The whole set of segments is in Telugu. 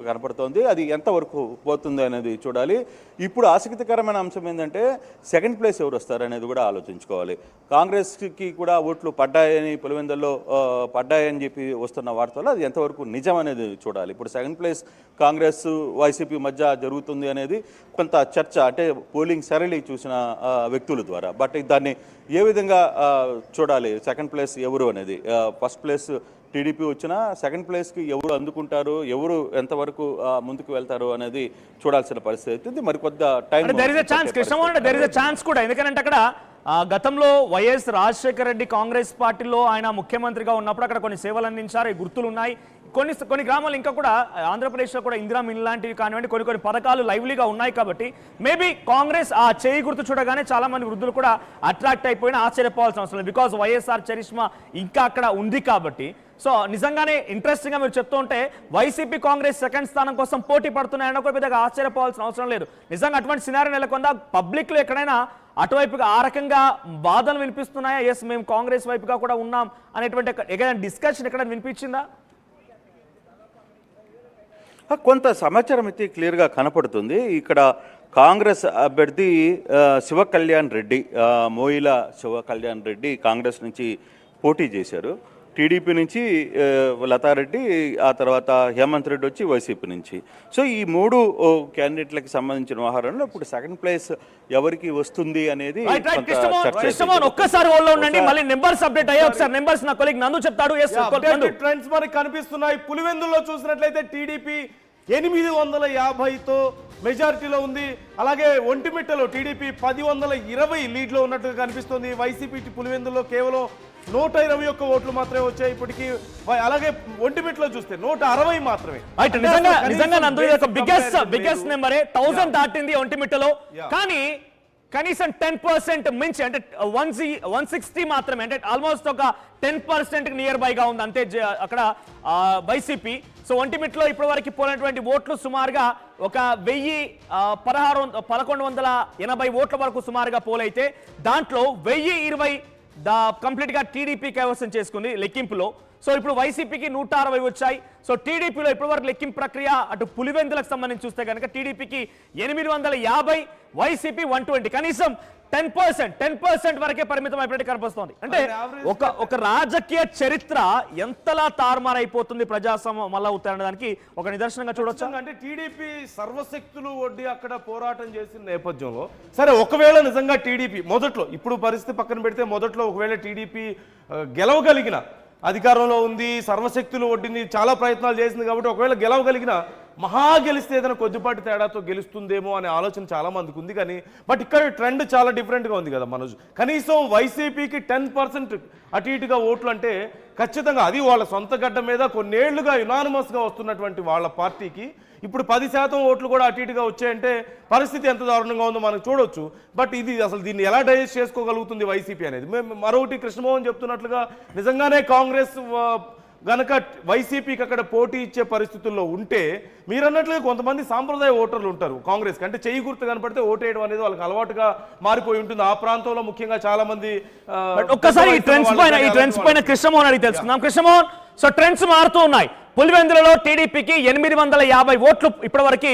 కనపడుతోంది. అది ఎంతవరకు పోతుంది అనేది చూడాలి. ఇప్పుడు ఆసక్తికరమైన అంశం ఏంటంటే సెకండ్ ప్లేస్ ఎవరు వస్తారనేది కూడా ఆలోచించుకోవాలి. కాంగ్రెస్కి కూడా ఓట్లు పడ్డాయని పులివెందుల్లో పడ్డాయని చెప్పి వస్తున్న వార్తలు అది ఎంతవరకు నిజం అనేది చూడాలి. ఇప్పుడు సెకండ్ ప్లేస్ కాంగ్రెస్ వైసీపీ మధ్య జరుగుతుంది అనేది కొంత చర్చ, అంటే పోలింగ్ సరళి చూసిన వ్యక్తుల ద్వారా. బట్ దాన్ని ఏ విధంగా చూడాలి, సెకండ్ ప్లేస్ ఎవరు అనేది? ఫస్ట్ ప్లేస్ టీడీపీ వచ్చినా సెకండ్ ప్లేస్కి ఎవరు అందుకుంటారు, ఎవరు ఎంతవరకు ముందుకు వెళ్తారు అనేది చూడాల్సిన పరిస్థితి అవుతుంది. మరి కొద్ది టైం ఛాన్స్ కూడా, ఎందుకంటే అక్కడ గతంలో వైఎస్ రాజశేఖర రెడ్డి కాంగ్రెస్ పార్టీలో ఆయన ముఖ్యమంత్రిగా ఉన్నప్పుడు అక్కడ కొన్ని సేవలు అందించారు, గుర్తులు ఉన్నాయి. కొన్ని గ్రామాలు ఇంకా కూడా ఆంధ్రప్రదేశ్లో కూడా ఇందిరా మిల్ లాంటివి కానివ్వండి, కొన్ని పథకాలు లైవ్లీగా ఉన్నాయి. కాబట్టి మేబీ కాంగ్రెస్ ఆ చేయి గుర్తు చూడగానే చాలా మంది వృద్ధులు కూడా అట్రాక్ట్ అయిపోయినా ఆశ్చర్యపోవాల్సిన అవసరం లేదు. బికాజ్ వైఎస్ఆర్ చరిష్మా ఇంకా అక్కడ ఉంది కాబట్టి. సో నిజంగానే ఇంట్రెస్టింగ్గా మీరు చెప్తూ ఉంటే వైసీపీ కాంగ్రెస్ సెకండ్ స్థానం కోసం పోటీ పడుతున్నాయని ఒక పెద్దగా ఆశ్చర్యపోవాల్సిన అవసరం లేదు. నిజంగా అటువంటి సినారీ నెలకొందా? పబ్లిక్లో ఎక్కడైనా అటువైపుగా ఆ రకంగా వాదనలు వినిపిస్తున్నాయా? ఎస్, మేము కాంగ్రెస్ వైపుగా కూడా ఉన్నాం అనేటువంటి ఎక్కడైనా డిస్కషన్ ఎక్కడైనా వినిపించిందా? కొంత సమాచారం అయితే క్లియర్గా కనపడుతుంది. ఇక్కడ కాంగ్రెస్ అభ్యర్థి శివ కళ్యాణ్ రెడ్డి, మోయిల శివ కళ్యాణ్ రెడ్డి కాంగ్రెస్ నుంచి పోటీ చేశారు. టీడీపీ నుంచి లతారెడ్డి, ఆ తర్వాత హేమంత్ రెడ్డి వచ్చి వైసీపీ నుంచి. సో ఈ మూడు క్యాండిడేట్లకు సంబంధించిన వ్యవహారంలో ఇప్పుడు సెకండ్ ప్లేస్ ఎవరికి వస్తుంది అనేది ఒక్కసారి ఉండండి, మళ్ళీ నెంబర్స్ అప్డేట్ అయ్యే ఒకసారి నెంబర్స్ నా కొలీగ్ నందు చెప్తాడు. ట్రెండ్స్ మనకి కనిపిస్తున్నాయి. పులివెందుల్లో చూసినట్లయితే టీడీపీ 850తో మెజారిటీలో ఉంది. అలాగే ఒంటిమిట్టలో టీడీపీ 1020 లీడ్లో ఉన్నట్టుగా కనిపిస్తుంది. వైసీపీ పులివెందుల్లో కేవలం 121 ఓట్లు మాత్రమే వచ్చాయి ఇప్పటికీ. అలాగే ఒంటిమిట్టలో చూస్తే 160 మాత్రమే. బిగ్గెస్ట్ నెంబరే 1000 దాటింది ఒంటిమిట్టలో. కానీ కనీసం 10% మించి, అంటే 160 మాత్రమే, అంటే ఆల్మోస్ట్ ఒక 10% నియర్ బైగా ఉంది అంతే అక్కడ వైసీపీ. సో ఒంటిమిట్లో ఇప్పటి వరకు పోయినటువంటి ఓట్లు సుమారుగా ఒక 1180 ఓట్ల వరకు సుమారుగా పోలైతే దాంట్లో 1020 కంప్లీట్ గా టీడీపీ కైవసం చేసుకుంది లెక్కింపులో. సో ఇప్పుడు వైసీపీకి 160 వచ్చాయి. సో టీడీపీలో ఇప్పటి వరకు లెక్కింపు ప్రక్రియ అటు పులివెందులకు సంబంధించి చూస్తే కనుక టీడీపీకి 850, వైసీపీ 120, కనీసం 10% వరకే పరిమితం అయిపోయినట్టు కనిపిస్తోంది. అంటే ఒక రాజకీయ చరిత్ర ఎంతలా తారుమారైపోతుంది, ప్రజాస్వామ్యం మళ్ళా అవుతారనే దానికి ఒక నిదర్శనంగా చూడొచ్చు. అంటే టీడీపీ సర్వశక్తులు ఒడ్డి అక్కడ పోరాటం చేసిన నేపథ్యంలో సరే, ఒకవేళ నిజంగా టీడీపీ మొదట్లో, ఇప్పుడు పరిస్థితి పక్కన పెడితే మొదట్లో ఒకవేళ టీడీపీ గెలవగలిగిన, అధికారంలో ఉంది, సర్వశక్తులు ఒడ్డిని చాలా ప్రయత్నాలు చేసింది కాబట్టి ఒకవేళ గెలవగలిగిన, మహా గెలిస్తే ఏదైనా కొద్దిపాటి తేడాతో గెలుస్తుందేమో అనే ఆలోచన చాలా మందికి ఉంది. కానీ బట్ ఇక్కడ ట్రెండ్ చాలా డిఫరెంట్గా ఉంది కదా మనోజ్. కనీసం వైసీపీకి 10% అటు ఇటుగా ఓట్లు అంటే ఖచ్చితంగా అది వాళ్ళ సొంత గడ్డ మీద కొన్నేళ్లుగా యునానిమస్గా వస్తున్నటువంటి వాళ్ళ పార్టీకి ఇప్పుడు 10% ఓట్లు కూడా అటు ఇటుగా వచ్చాయంటే పరిస్థితి ఎంత దారుణంగా ఉందో మనకు చూడొచ్చు. బట్ ఇది అసలు దీన్ని ఎలా డైజెస్ట్ చేసుకోగలుగుతుంది వైసీపీ అనేది? మరొకటి కృష్ణమోహన్ చెప్తున్నట్లుగా నిజంగానే కాంగ్రెస్ గనక వైసీపీకి అక్కడ పోటీ ఇచ్చే పరిస్థితుల్లో ఉంటే, మీరు అన్నట్లుగా కొంతమంది సాంప్రదాయ ఓటర్లు ఉంటారు కాంగ్రెస్కి, అంటే చెయ్యి గుర్తు కనపడితే ఓటేయడం అనేది వాళ్ళకి అలవాటుగా మారిపోయి ఉంటుంది. ఆ ప్రాంతంలో ముఖ్యంగా చాలా మంది. ఒక్కసారి ఈ ట్రెండ్స్ పైన కృష్ణమోహన్ అడిగి తెలుసుకుందాం. కృష్ణమోహన్, సో ట్రెండ్స్ మారుతూ ఉన్నాయి. పులివెందులలో టీడీపీకి 850 ఓట్లు ఇప్పటి వరకు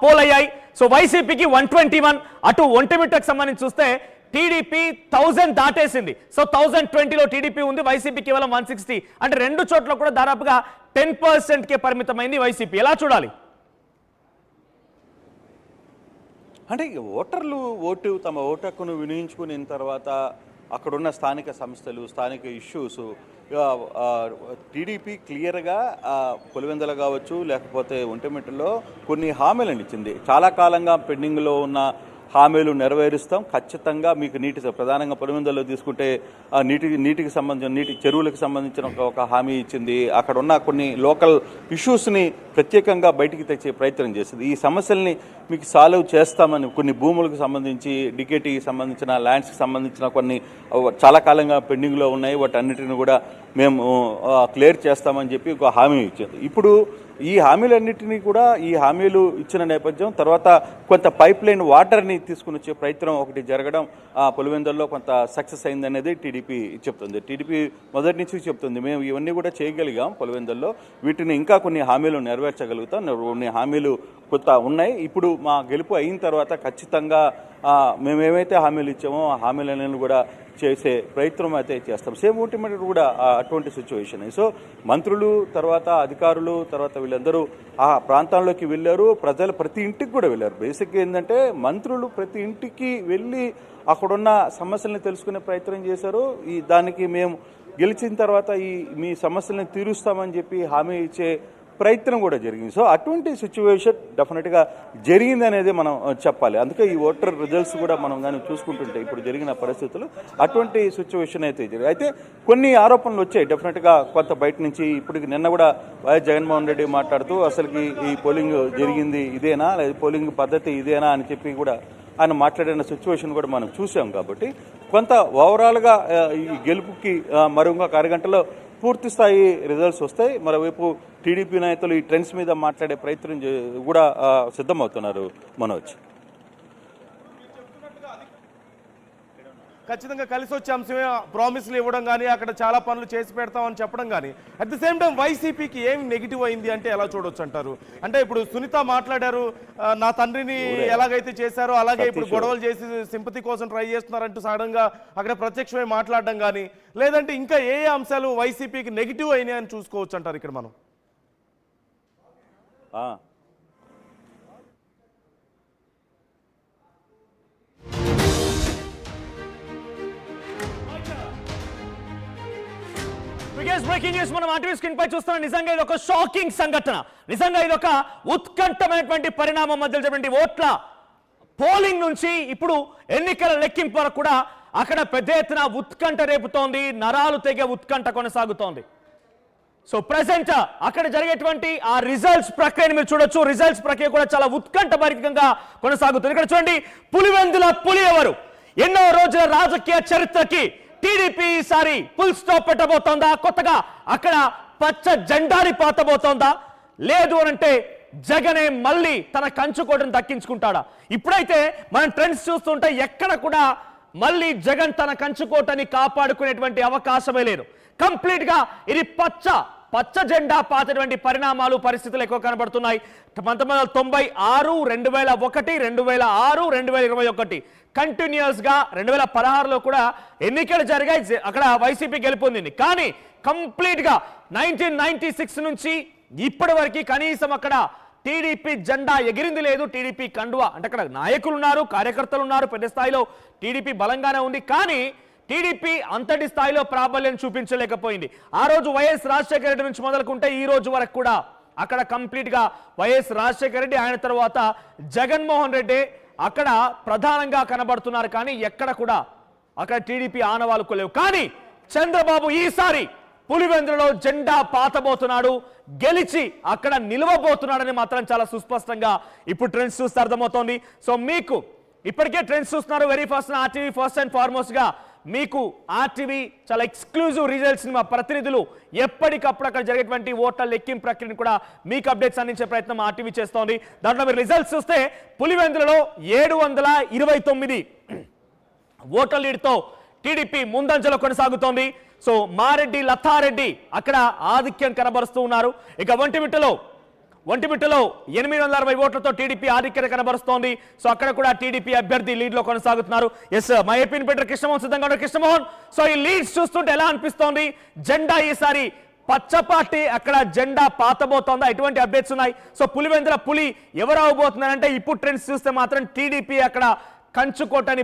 పోలయ్యాయి. సో వైసీపీకి 121. అటు ఒంటిమిట్టకు సంబంధించి చూస్తే టీడీపీ 1000 దాటేసింది. సో 1020లో టీడీపీ ఉంది, వైసీపీ కేవలం 160. అంటే రెండు చోట్ల కూడా దాదాపుగా 10%కే పరిమితమైంది వైసీపీ. ఎలా చూడాలి? అంటే ఓటర్లు తమ ఓటు హక్కును వినియోగించుకున్న తర్వాత అక్కడున్న స్థానిక సంస్థలు, స్థానిక ఇష్యూస్, టీడీపీ క్లియర్గా పులివెందుల కావచ్చు లేకపోతే ఒంటిమిట్టలో కొన్ని హామీలను ఇచ్చింది. చాలా కాలంగా పెండింగ్లో ఉన్న హామీలు నెరవేరుస్తాం, ఖచ్చితంగా మీకు ప్రధానంగా పులివెందులలో తీసుకుంటే నీటికి సంబంధించిన చెరువులకు సంబంధించిన ఒక హామీ ఇచ్చింది. అక్కడ ఉన్న కొన్ని లోకల్ ఇష్యూస్ని ప్రత్యేకంగా బయటికి తెచ్చే ప్రయత్నం చేసింది. ఈ సమస్యల్ని మీకు సాల్వ్ చేస్తామని, కొన్ని భూములకు సంబంధించి, డికేటీకి సంబంధించిన ల్యాండ్స్కి సంబంధించిన కొన్ని చాలా కాలంగా పెండింగ్లో ఉన్నాయి, వాటన్నిటిని కూడా మేము క్లియర్ చేస్తామని చెప్పి ఒక హామీ ఇచ్చింది. ఇప్పుడు ఈ హామీలన్నింటినీ కూడా ఈ హామీలు ఇచ్చిన నేపథ్యం తర్వాత కొంత పైప్ లైన్ వాటర్ని తీసుకుని వచ్చే ప్రయత్నం ఒకటి జరగడం పులివెందుల్లో కొంత సక్సెస్ అయిందనేది టీడీపీ చెప్తుంది. టీడీపీ మొదటి నుంచి చెప్తుంది మేము ఇవన్నీ కూడా చేయగలిగాం పులివెందుల్లో, వీటిని ఇంకా కొన్ని హామీలు నెరవేర్చగలుగుతాం, కొన్ని హామీలు కొత్త ఉన్నాయి. ఇప్పుడు మా గెలుపు అయిన తర్వాత ఖచ్చితంగా మేమేమైతే హామీలు ఇచ్చామో ఆ హామీలను కూడా చేసే ప్రయత్నం అయితే చేస్తాం. సేమ్ ultimately కూడా అటువంటి సిచ్యువేషన్. సో మంత్రులు తర్వాత అధికారులు తర్వాత వీళ్ళందరూ ఆ ప్రాంతాల్లోకి వెళ్ళారు, ప్రజలు ప్రతి ఇంటికి కూడా వెళ్ళారు. బేసిక్గా ఏంటంటే మంత్రులు ప్రతి ఇంటికి వెళ్ళి అక్కడున్న సమస్యలను తెలుసుకునే ప్రయత్నం చేశారు. దానికి మేము గెలిచిన తర్వాత మీ సమస్యలను తీరుస్తామని చెప్పి హామీ ఇచ్చే ప్రయత్నం కూడా జరిగింది. సో అటువంటి సిచ్యువేషన్ డెఫినెట్గా జరిగింది అనేది మనం చెప్పాలి. అందుకే ఈ ఓటర్ రిజల్ట్స్ కూడా మనం కానీ చూసుకుంటుంటే ఇప్పుడు జరిగిన పరిస్థితులు అటువంటి సిచ్యువేషన్ అయితే జరిగింది. అయితే కొన్ని ఆరోపణలు వచ్చాయి డెఫినెట్గా కొంత బయట నుంచి. ఇప్పటికి నిన్న కూడా వైఎస్ జగన్మోహన్ రెడ్డి మాట్లాడుతూ అసలుకి ఈ పోలింగ్ జరిగింది ఇదేనా, లేదా పోలింగ్ పద్ధతి ఇదేనా అని చెప్పి కూడా ఆయన మాట్లాడిన సిచ్యువేషన్ కూడా మనం చూసాం. కాబట్టి కొంత ఓవరాల్గా ఈ గెలుపుకి మరో ఇంకొక అరగంటలో పూర్తి స్థాయి రిజల్ట్స్ వస్తాయి. మరోవైపు టీడీపీ నాయకులు ఈ ట్రెండ్స్ మీద మాట్లాడే ప్రయత్నం కూడా సిద్ధమవుతున్నారు. మనోజ్, ఖచ్చితంగా కలిసి వచ్చే అంశమే ప్రామిస్లు ఇవ్వడం కానీ అక్కడ చాలా పనులు చేసి పెడతామని చెప్పడం కానీ అట్ ది సేమ్ టైం వైసీపీకి ఏం నెగిటివ్ అయింది అంటే ఎలా చూడొచ్చు అంటారు? అంటే ఇప్పుడు సునీత మాట్లాడారు, నా తండ్రిని ఎలాగైతే చేశారో అలాగే ఇప్పుడు గొడవలు చేసి సింపతి కోసం ట్రై చేస్తున్నారంటూ సడన్ గా అక్కడ ప్రత్యక్షమై మాట్లాడడం కానీ, లేదంటే ఇంకా ఏ అంశాలు వైసీపీకి నెగిటివ్ అయినాయి అని చూసుకోవచ్చు అంటారు ఇక్కడ మనం? బ్రేకింగ్ న్యూస్ మనం ఆర్టీవీ స్క్రీన్ పై చూస్తున్నాం. నిజంగా ఇది ఒక షాకింగ్ సంఘటన, నిజంగా ఇది ఒక ఉత్కంఠమైనటువంటి పరిణామం. మధ్య ఓట్ల పోలింగ్ నుంచి ఇప్పుడు ఎన్నికల లెక్కింపు వరకు కూడా అక్కడ పెద్ద ఎత్తున ఉత్కంఠ రేపుతోంది, నరాలు తెగే ఉత్కంఠ కొనసాగుతోంది. సో ప్రెసెంట్ అక్కడ జరిగేటువంటి ఆ రిజల్ట్స్ ప్రక్రియను మీరు చూడొచ్చు. రిజల్ట్స్ ప్రక్రియ కూడా చాలా ఉత్కంఠభరితంగా కొనసాగుతుంది. ఇక్కడ చూడండి, పులివెందుల పులి ఎవరు? ఎన్నో రోజుల రాజకీయ చరిత్రకి టీడీపీ ఈసారి ఫుల్ స్టాప్ పెట్టబోతోందా? కొత్తగా అక్కడ పచ్చ జెండాని పాతబోతోందా? లేదు అనంటే జగనే మళ్ళీ తన కంచుకోటను దక్కించుకుంటాడా? ఇప్పుడైతే మనం ట్రెండ్స్ చూస్తుంటే ఎక్కడ కూడా మళ్ళీ జగన్ తన కంచుకోటని కాపాడుకునేటువంటి అవకాశమే లేదు. కంప్లీట్ గా ఇది పచ్చ జెండా పాతటువంటి పరిణామాలు పరిస్థితులు ఎక్కువ కనబడుతున్నాయి. 1996, 2001, 2006, 2021 కంటిన్యూస్ గా 2016లో కూడా ఎన్నికలు జరిగాయి, అక్కడ వైసీపీ గెలుపొందింది. కానీ కంప్లీట్ గా 1996 నుంచి ఇప్పటి వరకు కనీసం అక్కడ టీడీపీ జెండా ఎగిరింది లేదు. టీడీపీ కండువా అంటే అక్కడ నాయకులు ఉన్నారు, కార్యకర్తలు ఉన్నారు, పెద్ద స్థాయిలో టీడీపీ బలంగానే ఉంది. కానీ టీడీపీ అంతటి స్థాయిలో ప్రాబల్యం చూపించలేకపోయింది. ఆ రోజు వైఎస్ రాజశేఖర రెడ్డి నుంచి మొదలుకుంటే ఈ రోజు వరకు కూడా అక్కడ కంప్లీట్ గా వైఎస్ రాజశేఖర రెడ్డి, ఆయన తర్వాత జగన్మోహన్ రెడ్డి అక్కడ ప్రధానంగా కనబడుతున్నారు. కానీ ఎక్కడ కూడా అక్కడ టీడీపీ ఆనవాలు లేవు. కానీ చంద్రబాబు ఈసారి పులివెందులలో జెండా పాతబోతున్నాడు, గెలిచి అక్కడ నిలవబోతున్నాడని మాత్రం చాలా సుస్పష్టంగా ఇప్పుడు ట్రెండ్స్ చూస్తే అర్థమవుతోంది. సో మీకు ఇప్పటికే ట్రెండ్స్ చూస్తున్నారు. Very first RTV first and foremost గా మీకు ఆర్టీవీ చాలా ఎక్స్క్లూజివ్ రిజల్ట్స్ ని మా ప్రతినిధులు ఎప్పటికప్పుడు అక్కడ జరిగేటువంటి ఓట్ల లెక్కింపు ప్రక్రియను కూడా మీకు అప్డేట్స్ అందించే ప్రయత్నం ఆర్టీవీ చేస్తోంది. దాంట్లో మీరు రిజల్ట్స్ చూస్తే పులివెందులలో 729 ఓట్ల లీడ్తో టీడీపీ ముందంజలో కొనసాగుతోంది. సో మారెడ్డి, లతారెడ్డి అక్కడ ఆధిక్యం కనబరుస్తూ ఉన్నారు. ఇక ఒంటిమిట్టలో 860 ఓట్లతో టీడీపీ ఆధిక్యత కనబరుస్తోంది. సో అక్కడ కూడా టీడీపీ అభ్యర్థి లీడ్ లో కొనసాగుతున్నారు. ఎస్, మా ఏపీ ఇన్స్పెక్టర్ కృష్ణమోహన్ సిద్ధంగా ఉన్నారు. కృష్ణమోహన్, సో ఈ లీడ్స్ చూస్తుంటే ఎలా అనిపిస్తోంది? జెండా ఈసారి పచ్చ పార్టీ అక్కడ జెండా పాతబోతోందా? ఎటువంటి అప్డేట్స్ ఉన్నాయి? సో పులివెందుల పులి ఎవరు అవబోతున్నారంటే ఇప్పుడు ట్రెండ్స్ చూస్తే మాత్రం టీడీపీ అక్కడ కంచుకోటని